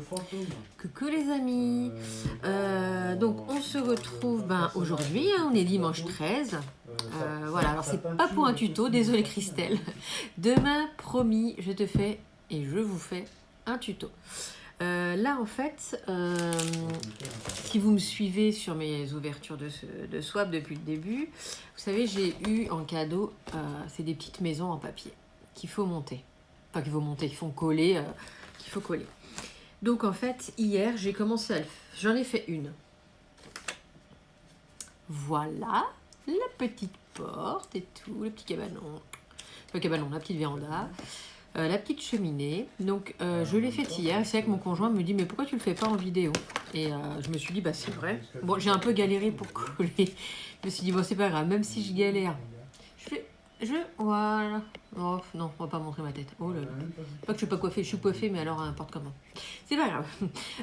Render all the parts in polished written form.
Coucou les amis. Donc on se retrouve aujourd'hui, on est dimanche 13. Voilà, alors c'est pas pour un tuto, désolé Christelle. Demain, promis, je te fais et je vous fais un tuto. Là en fait, si vous me suivez sur mes ouvertures de swap depuis le début, vous savez j'ai eu en cadeau, c'est des petites maisons en papier qu'il faut monter. Enfin qu'il faut monter, qu'il faut coller. Donc en fait, hier, j'ai commencé à le faire. J'en ai fait une. Voilà, la petite porte et tout, le petit cabanon. Le cabanon, la petite véranda, la petite cheminée. Donc je l'ai faite hier. C'est vrai que mon conjoint me dit, mais pourquoi tu le fais pas en vidéo? Et je me suis dit, bah c'est vrai. Bon, j'ai un peu galéré pour coller. Je me suis dit, bon c'est pas grave, même si je galère. Voilà. Oh non, on va pas montrer ma tête. Oh là là. Pas que je suis pas coiffée, je suis coiffée, mais alors n'importe comment. C'est pas grave.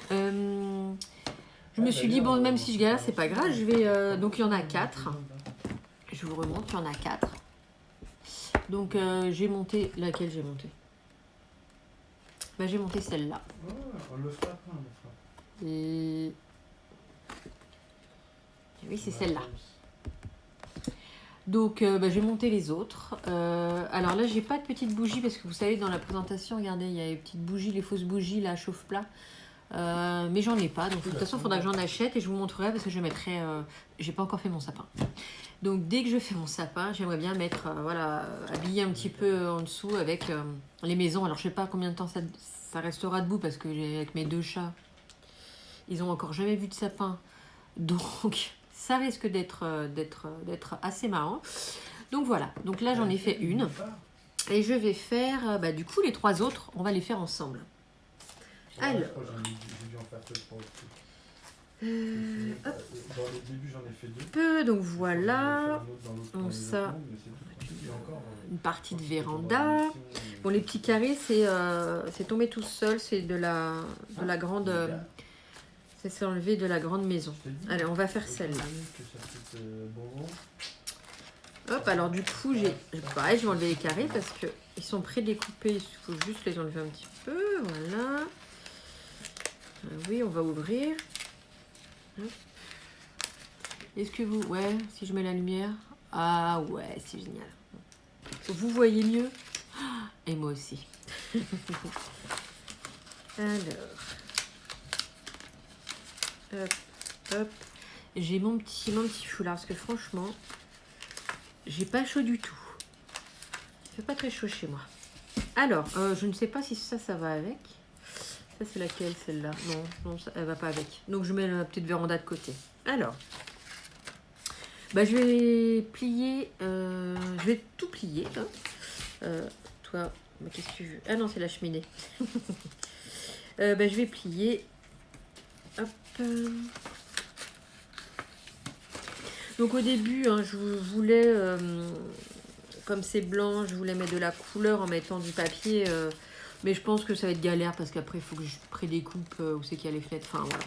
Je me suis dit, bon, même si je galère, c'est pas grave. Je vais. Donc il y en a 4. Je vous remonte, il y en a 4. Donc j'ai monté. Laquelle j'ai monté? Bah, j'ai monté celle-là. On le fera après, on le fera. Et... Oui, c'est celle-là. Donc, je vais monter les autres. Alors là, j'ai pas de petites bougies parce que vous savez, dans la présentation, regardez, il y a les petites bougies, les fausses bougies, là, chauffe-plat. Mais j'en ai pas. Donc, de toute façon, il faudra que j'en achète et je vous montrerai parce que je mettrai. J'ai pas encore fait mon sapin. Donc, dès que je fais mon sapin, j'aimerais bien mettre, voilà, habiller un petit peu en dessous avec les maisons. Alors, je sais pas combien de temps ça restera debout parce que avec mes 2 chats, ils ont encore jamais vu de sapin. Donc. Ça risque d'être assez marrant. Donc voilà. Donc là, j'en ai fait une. Et je vais faire, du coup, les 3 autres, on va les faire ensemble. Alors. Dans les débuts, j'en ai fait 2. Donc voilà. Donc ça, une partie de véranda. Bon, les petits carrés, c'est tombé tout seul. C'est de la grande... C'est enlevé de la grande maison. Allez, on va faire celle-là. Hop, alors du coup, pareil, je vais enlever les carrés parce qu'ils sont prédécoupés. Il faut juste les enlever un petit peu. Voilà. Oui, on va ouvrir. Est-ce que vous... Ouais, si je mets la lumière. Ah ouais, c'est génial. Vous voyez mieux? Et moi aussi. Alors... Hop, hop. J'ai mon petit foulard parce que franchement, j'ai pas chaud du tout. Il fait pas très chaud chez moi. Alors, je ne sais pas si ça va avec. Ça, c'est laquelle, celle-là? Non, ça, elle va pas avec. Donc, je mets la petite véranda de côté. Alors, je vais plier. Je vais tout plier. Hein. Toi, qu'est-ce que tu veux? Ah non, c'est la cheminée. Je vais plier. Hop. Donc au début, hein, je voulais, comme c'est blanc, je voulais mettre de la couleur en mettant du papier. Mais je pense que ça va être galère parce qu'après, il faut que je prédécoupe où c'est qu'il y a les fenêtres. Enfin voilà.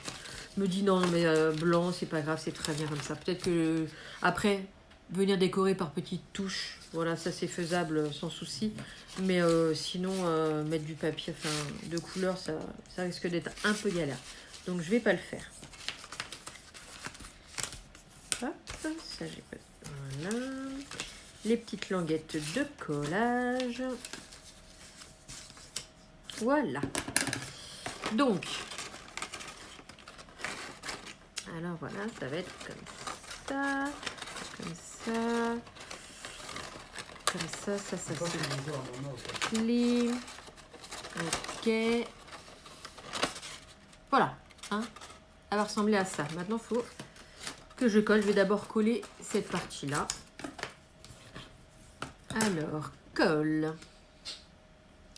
Je me dis non, mais blanc, c'est pas grave, c'est très bien comme ça. Peut-être que après, venir décorer par petites touches, voilà, ça c'est faisable sans souci. Mais sinon, mettre du papier de couleur, ça risque d'être un peu galère. Donc je vais pas le faire. Hop, ça j'ai pas. Voilà. Les petites languettes de collage. Voilà. Donc. Alors voilà, ça va être comme ça. Comme ça. Comme ça, ça se plie. Ok. Voilà. Hein, elle va ressembler à ça. Maintenant, il faut que je colle. Je vais d'abord coller cette partie-là. Alors, colle.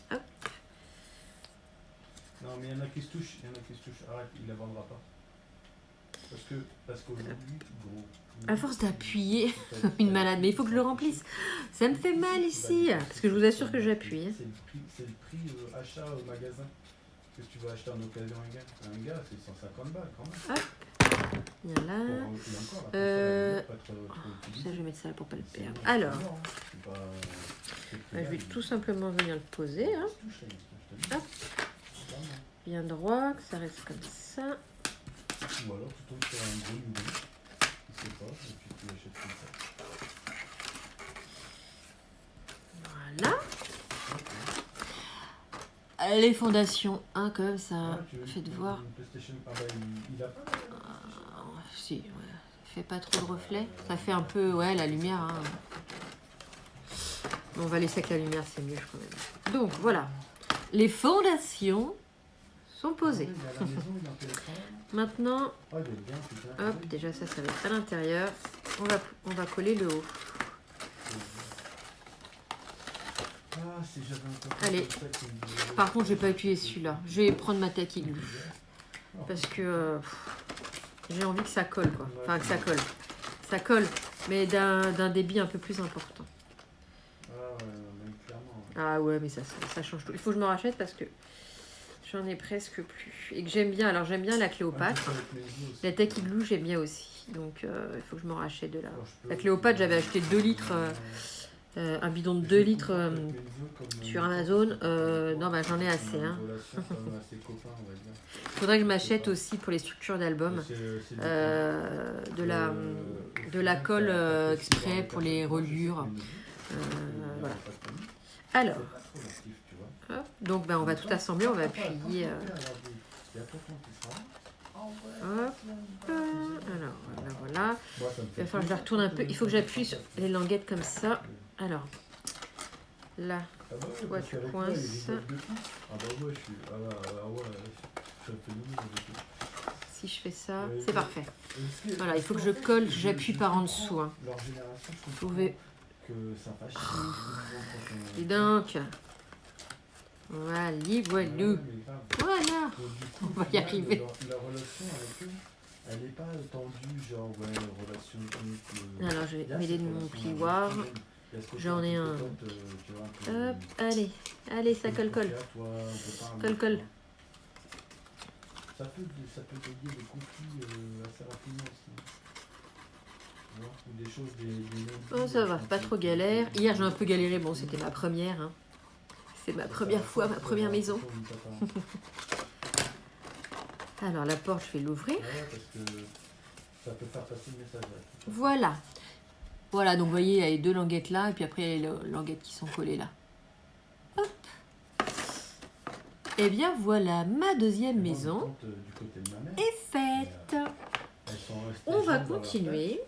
Hop. Non, mais il y en a qui se touchent. Arrête, il ne la vendra pas. Parce qu'aujourd'hui, gros... À force d'appuyer, une malade. Mais il faut que je le remplisse. Ça me fait mal ici. Parce que je vous assure que j'appuie. C'est le prix achat au magasin. Que tu vas acheter en occasion un gars, c'est 150 balles quand même. Hop. Voilà. Ça, je vais mettre ça pour pas le perdre. Alors, je vais tout simplement venir le poser. Hein. Hop. bien droit, que ça reste comme ça. Ou alors tu tombes sur un gros nouveau, je sais pas, et puis tu l'achètes comme ça. Voilà. Les fondations, hein, comme ça. Ah, tu veux Faites une voir. PlayStation. Ah bah il a pas. Si, ouais. Fait pas trop de reflets. Ça fait un peu, ouais, la lumière. Hein. Bon, on va laisser avec la lumière, c'est mieux quand même. Donc voilà, les fondations sont posées. Il est à la maison, il est en télétravail. Maintenant, Ah, il est bien, putain. hop, déjà ça va être à l'intérieur. On va coller le haut. Ah, si j'avais encore. Allez. comme ça qui me disait- Par contre, je vais pas utiliser celui-là. Je vais prendre ma taquille glue. Parce que j'ai envie que ça colle, quoi. Enfin, que ça colle. Ça colle, mais d'un débit un peu plus important. Ah, ouais, même clairement. Ah ouais, mais ça change tout. Il faut que je me rachète parce que j'en ai presque plus. Et que j'aime bien. Alors, j'aime bien la Cléopâtre. La taquille glue, j'aime bien aussi. Donc, il faut que je me rachète de là. La Cléopâtre, j'avais acheté 2 litres, un bidon de 2 litres sur Amazon. Non, bah j'en ai assez. Hein. Faudrait que je m'achète aussi pour les structures d'albums de la colle exprès pour les reliures. Voilà. Alors, hop, donc ben, on va tout assembler, on va appuyer. Hop, alors voilà. Il va falloir que je la retourne un peu. Il faut que j'appuie sur les languettes comme ça. Alors, là, toi tu coinces. Si je fais ça, c'est parfait. Voilà, il faut que je colle, j'appuie par en dessous. Hein. Vous pouvez. Et donc, voilà, voilà, on va y arriver. La relation avec eux, elle n'est pas tendue, genre, ouais, relation unique. Alors, je vais mêler de mon plioir. J'en ai un. Hop, allez, ça colle. Colle. Ça peut dédier des conflits assez rapidement aussi. Ou des choses, Oh, ça va, pas trop galère. Hier, j'ai un peu galéré. Bon, c'était ma première. Hein. C'est ma première fois, ma première maison. Alors, la porte, je vais l'ouvrir. Parce que ça peut faire passer le message. Voilà. Voilà, donc vous voyez, il y a les 2 languettes là, et puis après, il y a les languettes qui sont collées là. Hop. Et bien, voilà, ma deuxième maison est faite. On va continuer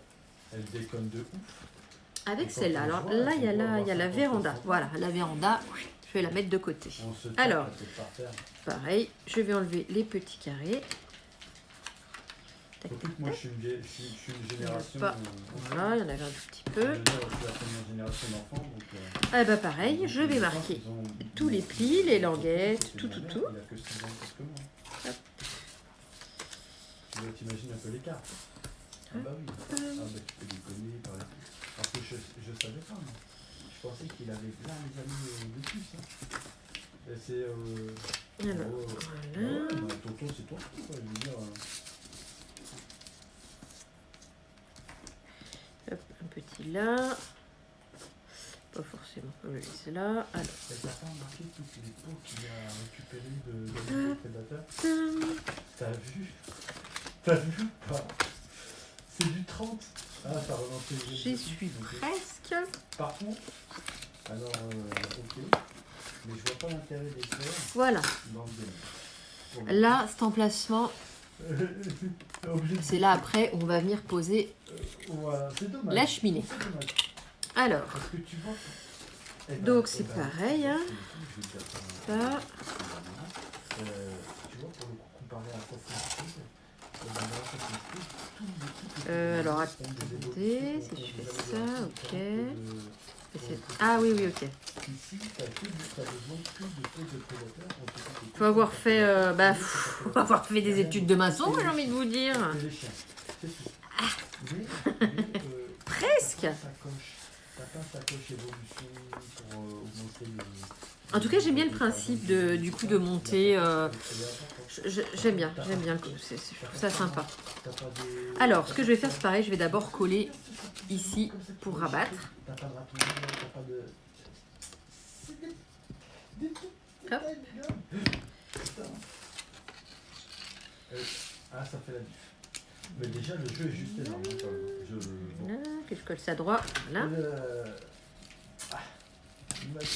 avec celle-là. Alors là, il y a la véranda. Voilà, la véranda, je vais la mettre de côté. Alors, pareil, je vais enlever les petits carrés. Tac, tac, moi, tac. je suis une génération. Voilà, il y en avait un tout petit peu. Je suis la première génération d'enfants. Ah bah pareil, je vais marquer tous les plis, les languettes, tout. Il a que 6 ans plus que moi. Hop. Tu t'imagines un peu l'écart. Ah bah oui. Ah bah tu peux déconner par là. Parce que je savais pas, moi. Je pensais qu'il avait plein les amis de plus. Hein. Et c'est. Alors, voilà. Bah, tonton, c'est toi. Je veux dire. Hop, un petit là. Pas forcément, on le laisse là. Alors. T'as pas remarqué toutes les peaux qu'il a récupérées de prédateurs? T'as vu ou pas? C'est du 30. Ah, ça relance les. J'y suis presque. Par contre, alors, ok. Mais je vois pas l'intérêt des fleurs Voilà. dans le game. Là, cet emplacement, c'est là après où on va venir poser Voilà, c'est dommage. la cheminée. C'est dommage. Alors, Parce que tu vois. donc c'est pareil. Hein. Ça. Tu vois, pour le coup, comparé à Assassin's Creed, Alors, attendez, si je fais ça, ok. Ah oui, ok. Faut avoir fait, faut avoir fait des études de maçon, j'ai envie de vous dire. Presque. En tout cas, j'aime bien le principe du coup de monter. J'aime bien, je trouve ça sympa. Alors, ce que je vais faire, c'est pareil, je vais d'abord coller ici pour rabattre. Hop. Ah, ça fait la diff. Mais déjà, le jeu est juste énorme. Bon. Là, que je colle ça droit. Là. Il m'a dit,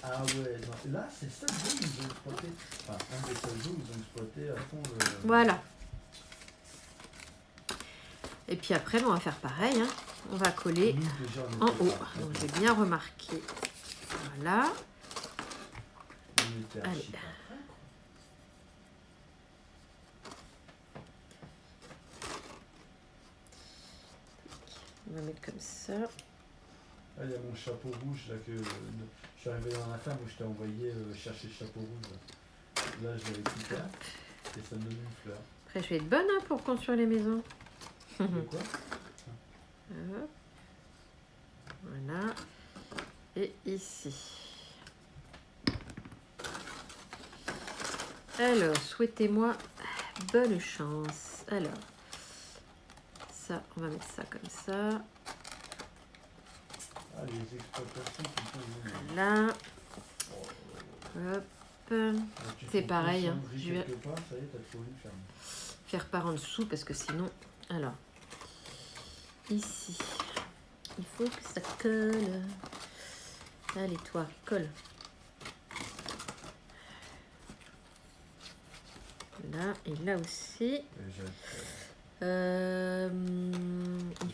ah ouais, non. Là, c'est ça le jeu où ils ont exploité. Enfin, un des seuls jeux où ils ont exploité à fond le. Voilà. Et puis après, on va faire pareil. Hein. On va coller Nous, déjà, on en était haut. parfaits. Donc j'ai bien remarqué. Voilà. On était archi Allez. pas prêts, On va mettre comme ça. Ah, il y a mon chapeau rouge là que je suis arrivé dans la ferme où je t'ai envoyé chercher le chapeau rouge. Là, je l'ai récupéré et ça me donne une fleur. Après, je vais être bonne hein, pour construire les maisons. De quoi? Hop. Voilà. Et ici. Alors, souhaitez-moi bonne chance. Alors, ça, on va mettre ça comme ça. Ah, les exploitations qui sont Voilà. Hop. C'est pareil, hein. Je vais quelque part, ça y est, t'as trouvé une ferme. Faire par en dessous parce que sinon... Alors, ici, il faut que ça colle. Allez, toi, colle. Là et là aussi. Il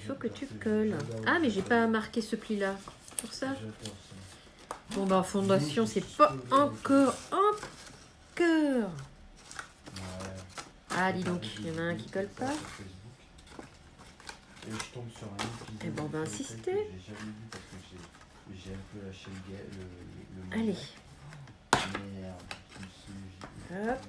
faut que tu colles. Ah, mais j'ai pas marqué ce pli-là. Pour ça. Bon, bah en fondation, c'est pas encore. Ouais. Ah, dis donc, il y en a un qui colle pas. Et je tombe sur un épisode. Eh ben, on va insister. Que j'ai jamais vu parce que j'ai un peu lâché le Allez. Merde. Hop.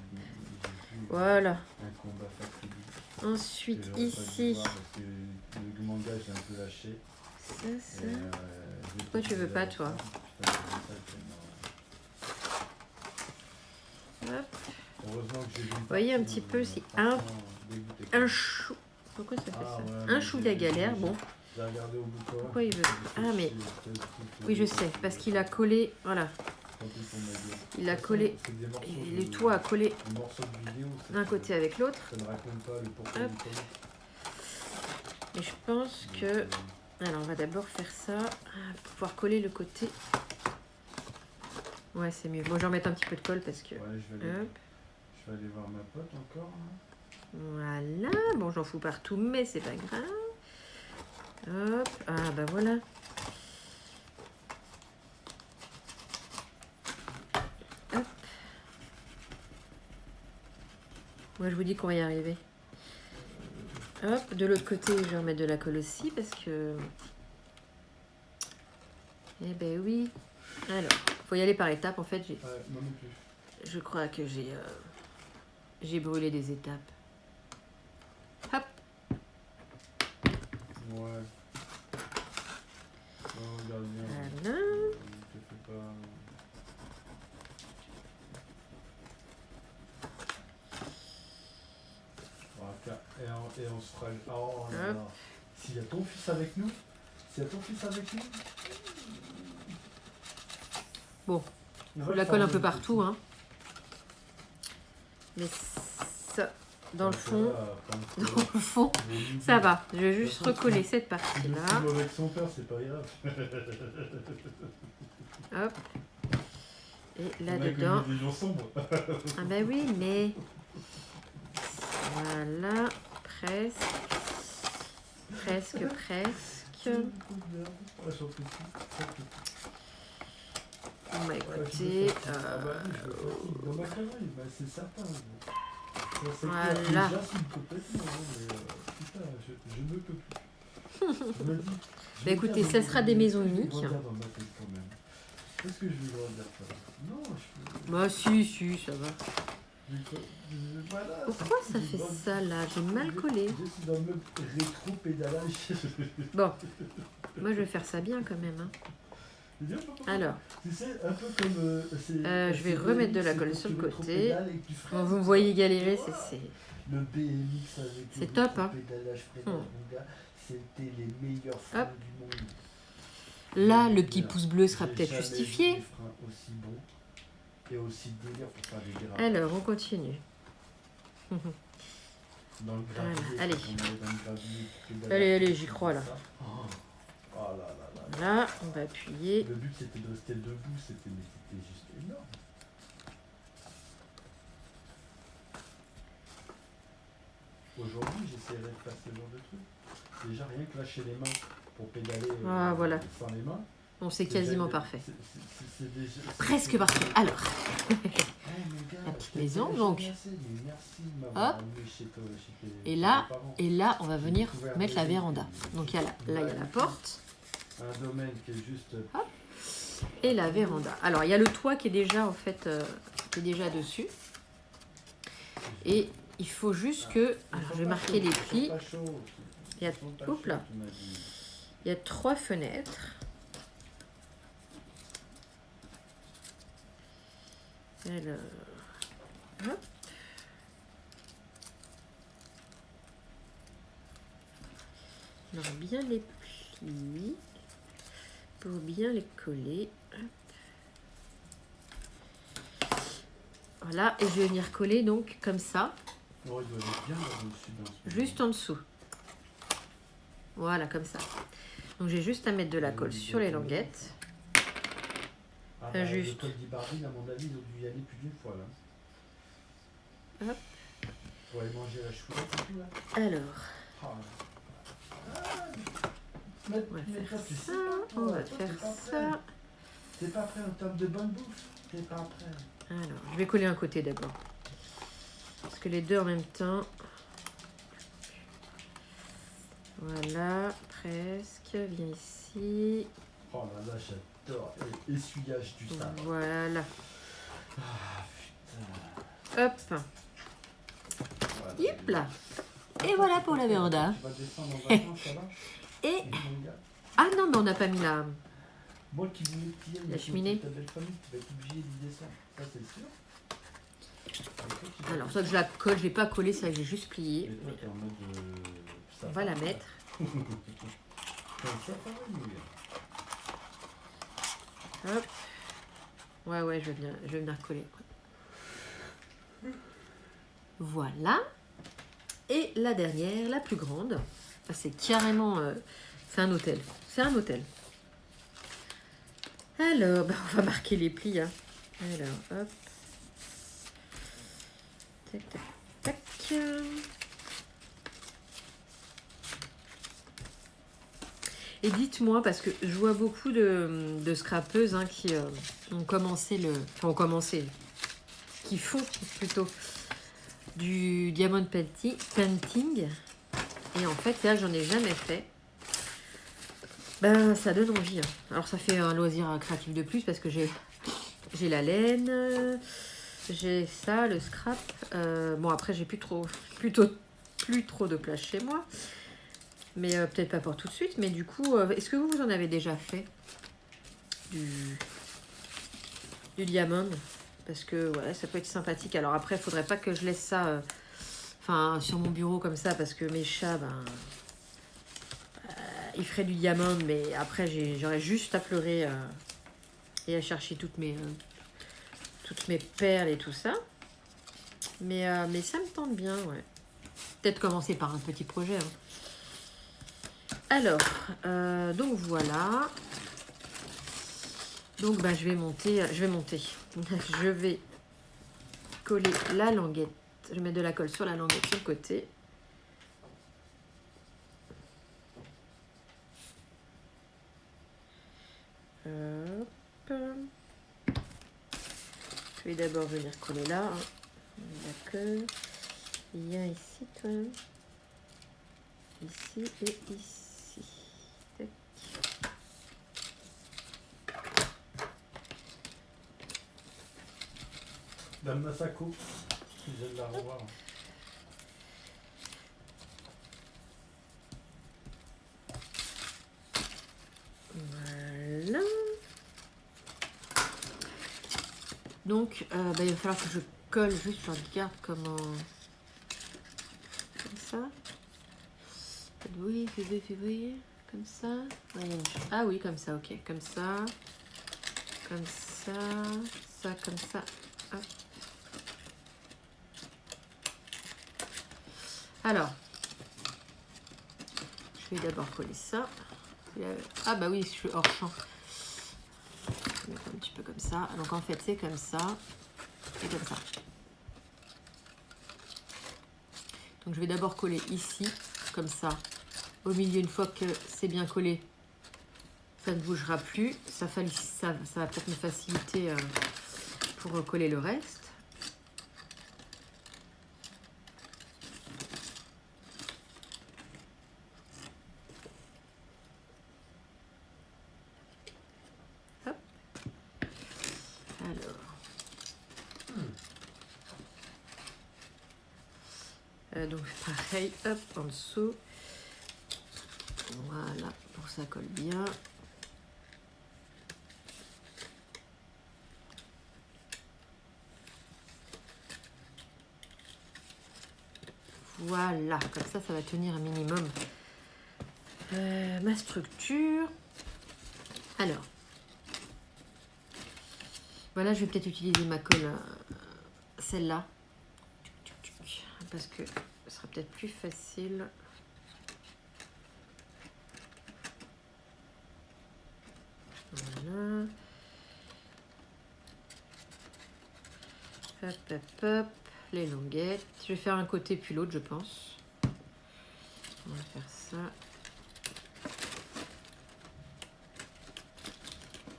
Voilà. Un combat fatidique. Ensuite, ici. Parce que le manga, j'ai un peu lâché. Ça. Pourquoi tu veux pas, toi? Hop. Vous voyez un petit peu, c'est un chou. Pourquoi ça fait ça? Un chou de la galère, bon. Pourquoi il veut? Ah, mais. Oui, je sais, parce qu'il a collé. Voilà. Il a collé. Et le toit a collé d'un côté avec l'autre. Hop. Et je pense que. Alors, on va d'abord faire ça pour pouvoir coller le côté. Ouais, c'est mieux. Bon, je vais en mettre un petit peu de colle parce que. Ouais, je vais aller voir ma pote encore. Hein. Voilà. Bon, j'en fous partout, mais c'est pas grave. Hop. Ah, bah voilà. Hop. Moi, je vous dis qu'on va y arriver. Hop. De l'autre côté, je vais remettre de la colle aussi parce que. Eh ben oui. Alors, faut y aller par étapes. En fait, moi non plus. Je crois que j'ai brûlé des étapes. Hop. Ouais. Non, regarde bien. Voilà. Je te fais pas. Et on se fera. Oh là là. S'il y a ton fils avec nous. Bon. Il faut de la colle un peu partout, hein. Mais ça, dans le fond, ça va. Je vais juste recoller cette partie-là. Avec son père, c'est pas grave. Hop. Et là-dedans. Ah ben oui, mais... Voilà. Presque. Bon bah écoutez, dans ma carrière, c'est certain. Voilà. Je ne peux plus. Bah écoutez, ça sera des maisons uniques. Est-ce que je vais grandir ça? Non, je peux. Bah si, ça va. Voilà, pourquoi ça fait ça là? J'ai mal collé. Je suis dans le rétro-pédalage. Bon, moi je vais faire ça bien quand même. Hein. Alors, tu sais, un peu comme, je vais remettre de la colle sur le côté. Bon, vous me voyez galérer, c'est... Le BMX avec c'est top, hein. C'était les meilleurs freins du monde. Là, le petit pouce bleu sera peut-être justifié. Aussi bon et aussi délire pour faire des dérapages. Alors, on continue. Dans le gravier. Voilà, allez. On est dans le gravier, tu fais Allez, j'y crois là. Oh là là là. Là, on va appuyer. Le but c'était de rester debout, c'était juste énorme. Aujourd'hui, j'essaierai de faire ce genre de truc. Déjà, rien que lâcher les mains pour pédaler Voilà. sans les mains. Bon, c'est quasiment parfait. C'est déjà, Presque parfait. Alors, la petite maison, donc. Merci de Hop. m'avoir amené chez toi, chez tes et là, parents. on va venir mettre la véranda. Donc, là, il y a la porte. Un domaine qui est juste. Hop. Et la véranda. Alors, il y a le toit qui est déjà, en fait, qui est déjà dessus. Et il faut juste que... Alors, je vais marquer les plis. Il y a, oups là. Il y a 3 fenêtres. Alors, hop. Alors, bien les plis pour bien les coller. Hop. Voilà, et je vais venir coller donc comme ça. Oh, il doit être bien là-dessus. Juste en dessous. Voilà, comme ça. Donc j'ai juste à mettre de la colle sur les languettes. Ah bah, juste. Le col d'Ibardine, à mon avis, ils ont dû y aller plus d'une fois là. Hop. Pour aller manger la chouette et tout là. Alors, Ah. on va faire ça, on va faire ça. T'es pas prêt en termes de bonne bouffe? T'es pas prêt. Alors, je vais coller un côté d'abord. Parce que les deux en même temps. Voilà, presque. Viens ici. Oh là là, j'adore. Et essuyage du sable. Voilà. Ah putain. Hop. Voilà. Hop là. Et voilà pour la véranda. Tu vas descendre en vacances, ça va? Et... Mon gars. Ah non, mais on n'a pas mis la... Moi qui voulais qu'il y ait La cheminée. ta belle famille, tu vas être obligé d'y descendre. Ça, c'est sûr. Alors, soit que je la colle, je vais pas coller, c'est vrai que j'ai juste plié. Mais toi, t'es en mode. On va la mettre. Comme ça, pareil, mon gars. Hop. Ouais, je vais venir coller. Voilà. Et la dernière, la plus grande. Ah, c'est carrément... c'est un hôtel. C'est un hôtel. Alors, bah, on va marquer les plis. Hein. Alors, hop. Tac, tac, tac. Et dites-moi, parce que je vois beaucoup de scrapeuses hein, qui ont commencé qui font plutôt du diamond painting. Et en fait, là, j'en ai jamais fait. Ben, ça donne envie. Hein. Alors, ça fait un loisir créatif de plus parce que j'ai la laine, j'ai ça, le scrap. Bon, après, j'ai plus trop de place chez moi. Mais peut-être pas pour tout de suite. Mais du coup, est-ce que vous en avez déjà fait du diamond? Parce que ouais, ça peut être sympathique. Alors après, il faudrait pas que je laisse ça sur mon bureau comme ça. Parce que mes chats, ils feraient du diamond. Mais après, j'aurais juste à pleurer et à chercher toutes mes perles et tout ça. Mais ça me tente bien, ouais. Peut-être commencer par un petit projet. Hein. Alors, donc voilà. Donc je vais monter. Je vais coller la languette. Je vais mettre de la colle sur la languette sur le côté. Hop. Je vais d'abord venir coller là. Hein. D'accord. Il y a ici toi. Ici et ici. Tac. Dame Masako, je viens de la revoir. Voilà. Donc, il va falloir que je colle juste, je regarde comment... Comme ça. Oui, février, comme ça. Ah oui, comme ça, ok. Comme ça. Comme ça. Ça, comme ça. Hop. Alors, je vais d'abord coller ça. Ah bah oui, je suis hors champ. Je vais mettre un petit peu comme ça. Donc en fait, c'est comme ça et comme ça. Donc je vais d'abord coller ici, comme ça. Au milieu, une fois que c'est bien collé, ça ne bougera plus. Ça va peut-être me faciliter pour coller le reste. Hop. Alors. Donc pareil, hop, en dessous. Voilà, pour que ça colle bien. Voilà, comme ça va tenir un minimum ma structure. Alors, voilà, je vais peut-être utiliser ma colle, celle-là, parce que ce sera peut-être plus facile. Voilà. Hop, hop, hop. Les languettes. Je vais faire un côté puis l'autre, je pense. On va faire ça.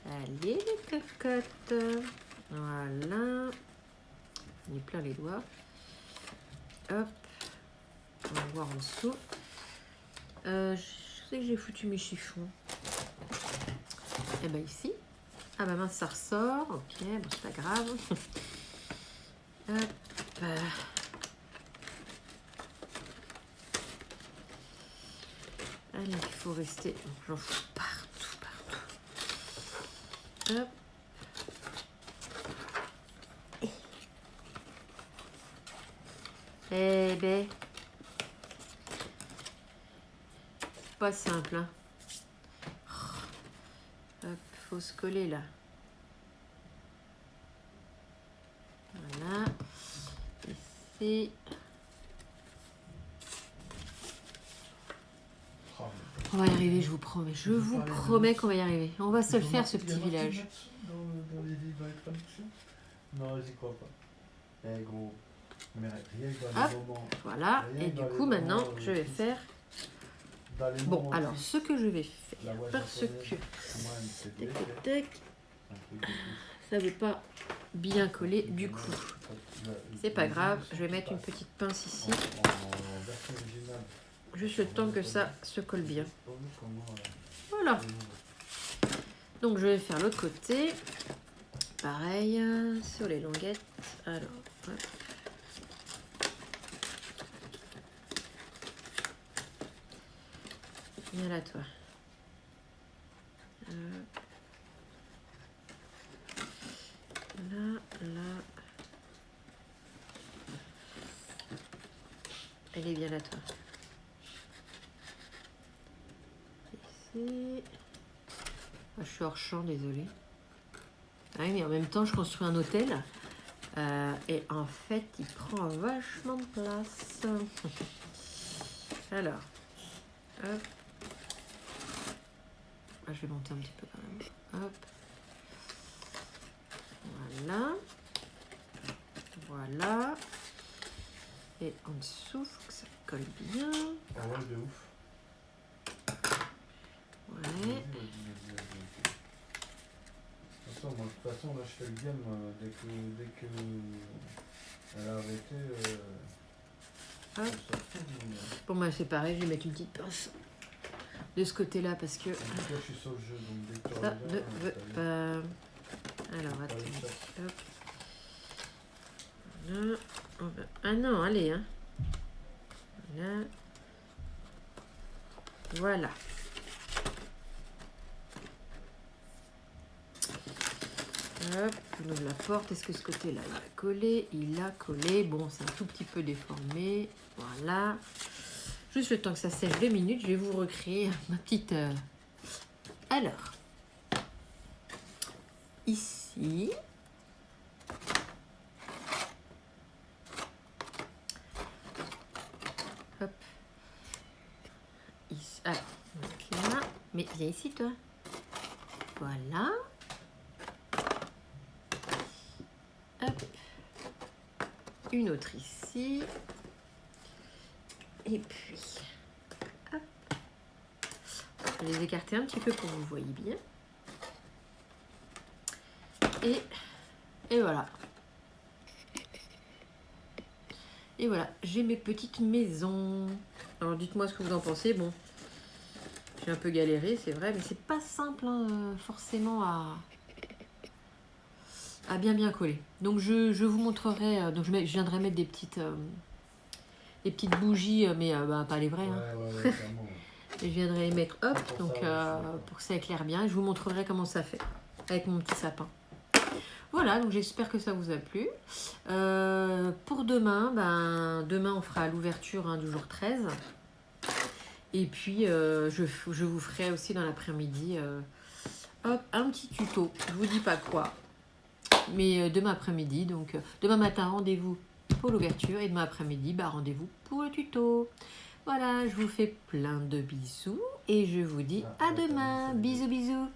Allez, les cocottes. Voilà. On est plein les doigts. Hop. On va voir en dessous. Je sais que j'ai foutu mes chiffons. Et ben ici. Ah bah mince, ça ressort. Ok, bon, c'est pas grave. Hop. Allez, il faut rester. J'en fous partout, partout. Hop. Eh ben. C'est pas simple, hein. Hop, faut se coller là. Voilà. Ici. On va y arriver, je vous promets. Je vous promets qu'on va y arriver. On va se le faire, ce petit village. Dans les traductions ? Non, j'y crois pas. Eh gros, mais rien que dans les moments. Voilà, et du coup, maintenant, je vais faire... Bon, alors, ce que je vais faire, parce que... Ça ne veut pas bien coller, du coup. C'est pas grave, je vais mettre une petite pince ici. Juste le temps que ça se colle bien. Voilà. Donc je vais faire l'autre côté. Pareil, sur les languettes. Alors, hop. Viens là, toi. Là, là. Elle est bien là, toi. Ici. Ah, je suis hors champ, désolée. Ah oui, mais en même temps, je construis un hôtel. Et en fait, il prend vachement de place. Alors, hop. Ah, je vais monter un petit peu quand même. Hop. Voilà. Voilà. Et en dessous, faut que ça colle bien. Ah ouais, de ouf. Ouais. Attends, moi, de toute façon, là, je fais le game dès que elle a arrêté. Bon, moi, c'est pareil, je vais mettre une petite pince de ce côté-là parce que. Là, je suis sur le jeu, donc dès que tu Ça reviens, ne veut pas. Alors, attends. Hop. Voilà. Ah non, allez, hein. Voilà. Voilà. Hop, on ouvre la porte. Est-ce que ce côté-là, il a collé? Il a collé. Bon, c'est un tout petit peu déformé. Voilà. Juste le temps que ça sèche 2 minutes, je vais vous recréer ma petite... Alors, ici... Allez, donc là. Mais viens ici, toi. Voilà. Hop. Une autre ici. Et puis, hop. Je vais les écarter un petit peu pour que vous voyez bien. Et voilà. Et voilà, j'ai mes petites maisons. Alors dites-moi ce que vous en pensez. Bon, j'ai un peu galéré, c'est vrai, mais c'est pas simple hein, forcément à bien coller. Donc je vous montrerai. Donc je viendrai mettre des petites bougies, mais pas les vraies. Ouais, clairement. Et je viendrai les mettre, hop, Pour donc ça, pour que ça éclaire bien. Et je vous montrerai comment ça fait avec mon petit sapin. Voilà, donc j'espère que ça vous a plu. Pour demain, demain on fera l'ouverture hein, du jour 13. Et puis je vous ferai aussi dans l'après-midi un petit tuto. Je vous dis pas quoi, mais demain après-midi. Donc demain matin, rendez-vous pour l'ouverture et demain après-midi, rendez-vous pour le tuto. Voilà, je vous fais plein de bisous et je vous dis à demain. Bisous, bisous.